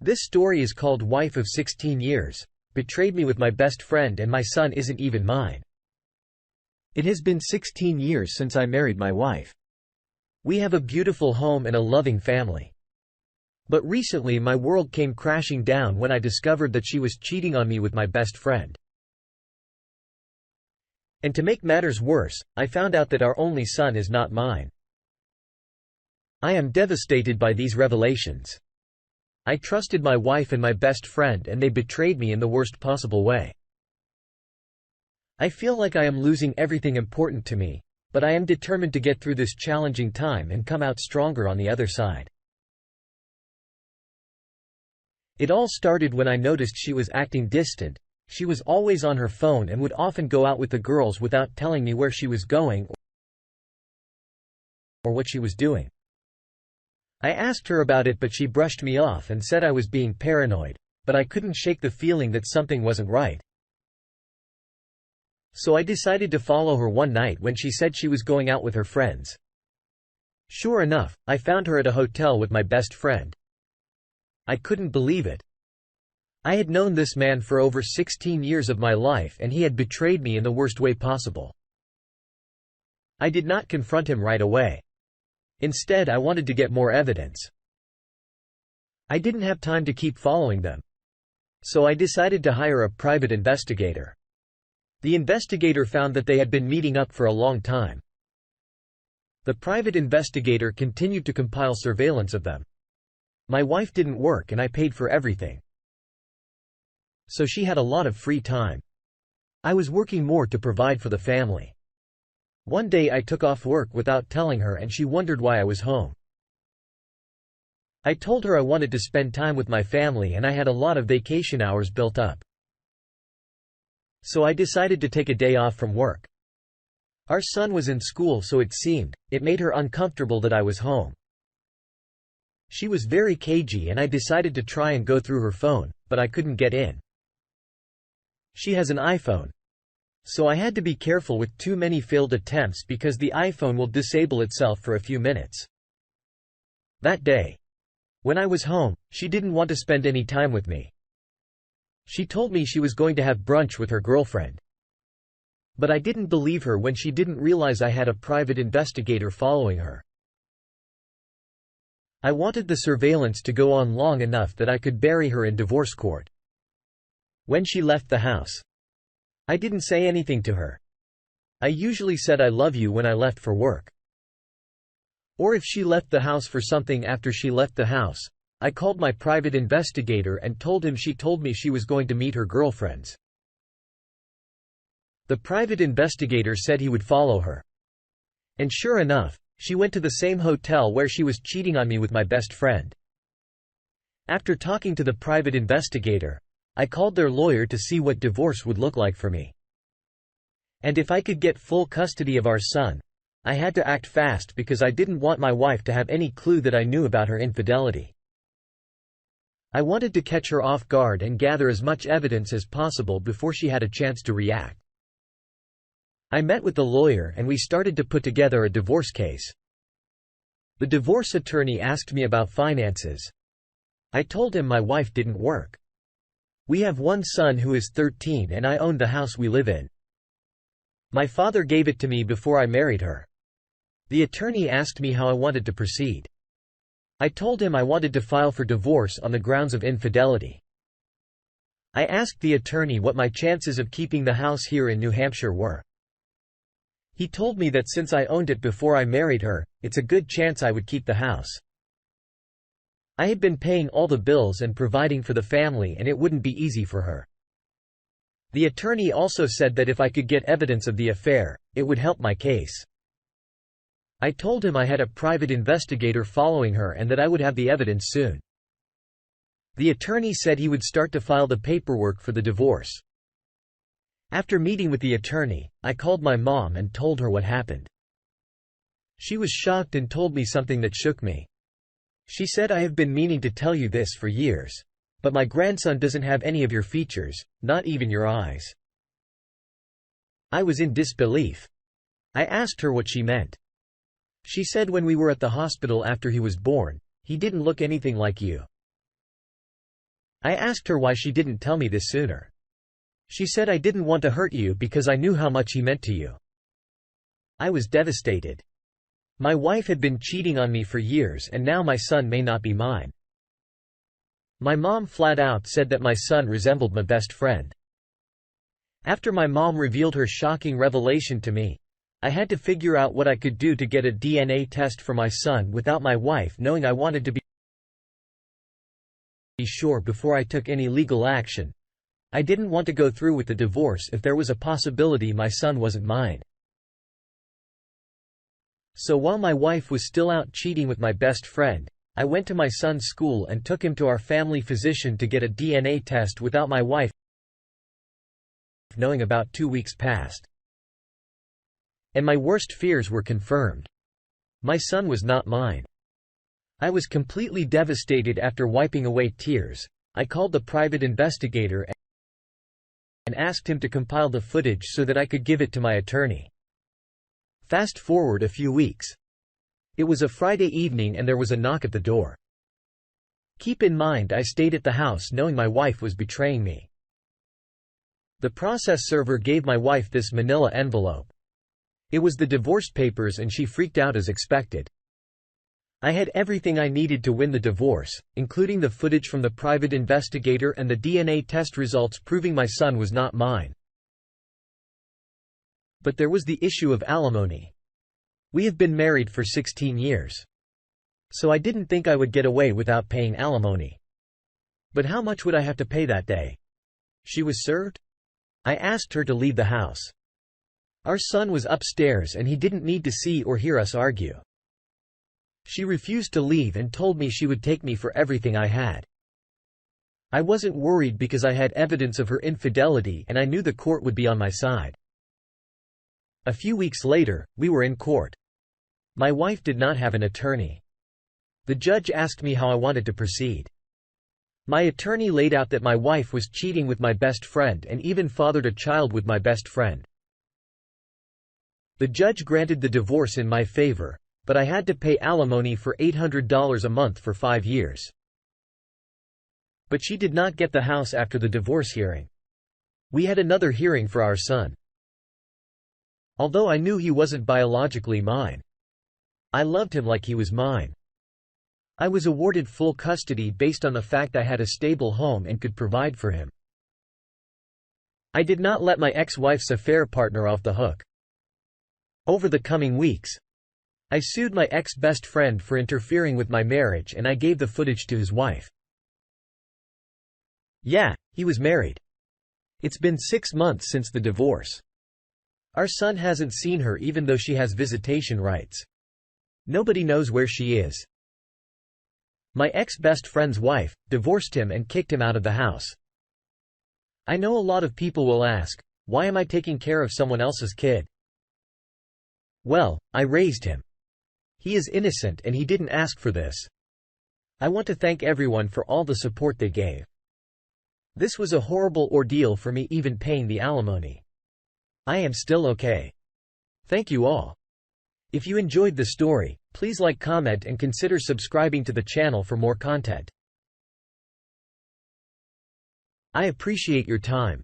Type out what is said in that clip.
This story is called Wife of 16 Years. Betrayed me with my best friend and my son isn't even mine. It has been 16 years since I married my wife. We have a beautiful home and a loving family. But recently my world came crashing down when I discovered that she was cheating on me with my best friend. And to make matters worse, I found out that our only son is not mine. I am devastated by these revelations. I trusted my wife and my best friend and they betrayed me in the worst possible way. I feel like I am losing everything important to me, but I am determined to get through this challenging time and come out stronger on the other side. It all started when I noticed she was acting distant. She was always on her phone and would often go out with the girls without telling me where she was going or what she was doing. I asked her about it but she brushed me off and said I was being paranoid, but I couldn't shake the feeling that something wasn't right. So I decided to follow her one night when she said she was going out with her friends. Sure enough, I found her at a hotel with my best friend. I couldn't believe it. I had known this man for over 16 years of my life and he had betrayed me in the worst way possible. I did not confront him right away. Instead, I wanted to get more evidence. I didn't have time to keep following them. So I decided to hire a private investigator. The investigator found that they had been meeting up for a long time. The private investigator continued to compile surveillance of them. My wife didn't work and I paid for everything. So she had a lot of free time. I was working more to provide for the family. One day I took off work without telling her and she wondered why I was home. I told her I wanted to spend time with my family and I had a lot of vacation hours built up. So I decided to take a day off from work. Our son was in school so it made her uncomfortable that I was home. She was very cagey and I decided to try and go through her phone, but I couldn't get in. She has an iPhone. So I had to be careful with too many failed attempts because the iPhone will disable itself for a few minutes. That day, when I was home, she didn't want to spend any time with me. She told me she was going to have brunch with her girlfriend. But I didn't believe her when she didn't realize I had a private investigator following her. I wanted the surveillance to go on long enough that I could bury her in divorce court. When she left the house, I didn't say anything to her. I usually said I love you when I left for work. Or if she left the house for something after she left the house, I called my private investigator and told him she told me she was going to meet her girlfriends. The private investigator said he would follow her. And sure enough, she went to the same hotel where she was cheating on me with my best friend. After talking to the private investigator, I called their lawyer to see what divorce would look like for me. And if I could get full custody of our son, I had to act fast because I didn't want my wife to have any clue that I knew about her infidelity. I wanted to catch her off guard and gather as much evidence as possible before she had a chance to react. I met with the lawyer and we started to put together a divorce case. The divorce attorney asked me about finances. I told him my wife didn't work. We have one son who is 13 and I own the house we live in. My father gave it to me before I married her. The attorney asked me how I wanted to proceed. I told him I wanted to file for divorce on the grounds of infidelity. I asked the attorney what my chances of keeping the house here in New Hampshire were. He told me that since I owned it before I married her, it's a good chance I would keep the house. I had been paying all the bills and providing for the family and it wouldn't be easy for her. The attorney also said that if I could get evidence of the affair, it would help my case. I told him I had a private investigator following her and that I would have the evidence soon. The attorney said he would start to file the paperwork for the divorce. After meeting with the attorney, I called my mom and told her what happened. She was shocked and told me something that shook me. She said, "I have been meaning to tell you this for years. But my grandson doesn't have any of your features, not even your eyes." I was in disbelief. I asked her what she meant. She said, "When we were at the hospital after he was born, he didn't look anything like you." I asked her why she didn't tell me this sooner. She said I didn't want to hurt you because I knew how much he meant to you. I was devastated. My wife had been cheating on me for years and now my son may not be mine. My mom flat out said that my son resembled my best friend. After my mom revealed her shocking revelation to me, I had to figure out what I could do to get a DNA test for my son without my wife knowing. I wanted to be sure before I took any legal action. I didn't want to go through with the divorce if there was a possibility my son wasn't mine. So while my wife was still out cheating with my best friend, I went to my son's school and took him to our family physician to get a DNA test without my wife knowing. About 2 weeks passed. And my worst fears were confirmed. My son was not mine. I was completely devastated. After wiping away tears, I called the private investigator and asked him to compile the footage so that I could give it to my attorney. Fast forward a few weeks. It was a Friday evening and there was a knock at the door. Keep in mind I stayed at the house knowing my wife was betraying me. The process server gave my wife this manila envelope. It was the divorce papers and she freaked out as expected. I had everything I needed to win the divorce, including the footage from the private investigator and the DNA test results proving my son was not mine. But there was the issue of alimony. We have been married for 16 years. So I didn't think I would get away without paying alimony. But how much would I have to pay that day? She was served? I asked her to leave the house. Our son was upstairs and he didn't need to see or hear us argue. She refused to leave and told me she would take me for everything I had. I wasn't worried because I had evidence of her infidelity and I knew the court would be on my side. A few weeks later, we were in court. My wife did not have an attorney. The judge asked me how I wanted to proceed. My attorney laid out that my wife was cheating with my best friend and even fathered a child with my best friend. The judge granted the divorce in my favor, but I had to pay alimony for $800 a month for 5 years. But she did not get the house after the divorce hearing. We had another hearing for our son. Although I knew he wasn't biologically mine, I loved him like he was mine. I was awarded full custody based on the fact I had a stable home and could provide for him. I did not let my ex-wife's affair partner off the hook. Over the coming weeks, I sued my ex-best friend for interfering with my marriage and I gave the footage to his wife. Yeah, he was married. It's been 6 months since the divorce. Our son hasn't seen her even though she has visitation rights. Nobody knows where she is. My ex-best friend's wife divorced him and kicked him out of the house. I know a lot of people will ask, why am I taking care of someone else's kid? Well, I raised him. He is innocent and he didn't ask for this. I want to thank everyone for all the support they gave. This was a horrible ordeal for me, even paying the alimony. I am still okay. Thank you all. If you enjoyed the story, please like, comment and consider subscribing to the channel for more content. I appreciate your time.